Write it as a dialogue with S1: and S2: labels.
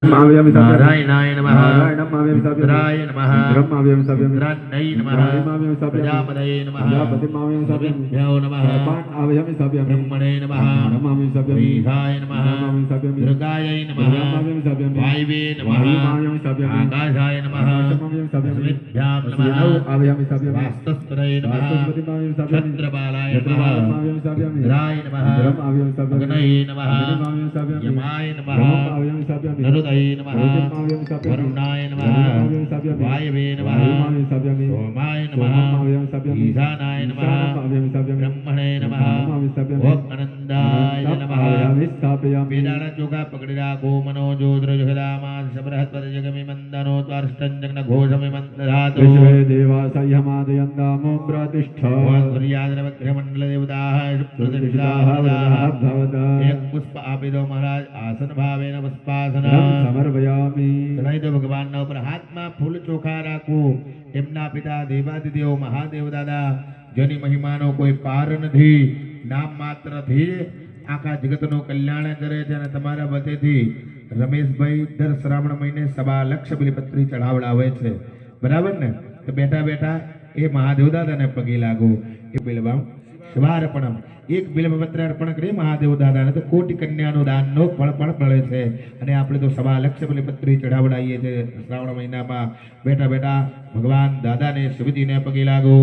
S1: नारायणाय नमः रुद्राय नमः रुद्राय नमः प्रजापतये नमः भ्यो नमः ब्रह्मणे नमः ईशाय नमः दुर्गायै नमः वायवे नमः आकाशाय नमः अस्मिभ्यां नमः वास्तस्पतये नमः छत्रबालाय नमः रुद्राय नमः अग्नये नमः यमाय नमः नरुदये नमः वरुणाय नमः वायवे नमः सोमाय नमः ईशानाय नमः ब्रह्मणे नमः ओम आनंदाय नमः वेदाला चोका पकड़ीरा गोमनो जोद्रजहदामा सबरहत्पद जगमि मंदनो त्वार्ष्टं जगन घोषमि मंदधातु
S2: विश्वे देवासह्यमादयन्दामो प्रतिष्ठा
S1: वग्रियाद्रवग्रमण्डल देवताः प्रतिष्ठाः
S2: भवता
S1: एक पुष्प आपिदो महाराज आसन भावेन पुष्पासन
S2: समर्पयामि
S1: चढ़ाई दो भगवान ना ऊपर हाथ में फूल चोखा राखो एमना पिता देवादिदेव महादेव दादा जेनी महिमानो कोई पार नहीं नाम मात्र थी आखा जगत नो कल्याण करे छे अने तमारा वतीथी रमेश भाई दर श्रावण महीने 1.25 लाख बिलीपत्री चढ़ावड़ावे छे बराबर ने तो बेटा बेटा ए महादेव दादा ने पगे लागो ए बिलवा शिवार्पणम एक बिल्वपत्र अर्पण करे महादेव दादा ने तो कोटि कन्यानो दाननो फळ पण મળે છે અને આપણે તો 1.25 લાખ बिलीपत्री चढ़ावड़ाઈએ છે श्रावण महीना में बेटा बेटा भगवान दादा ने शिवजी ने पगे लागो।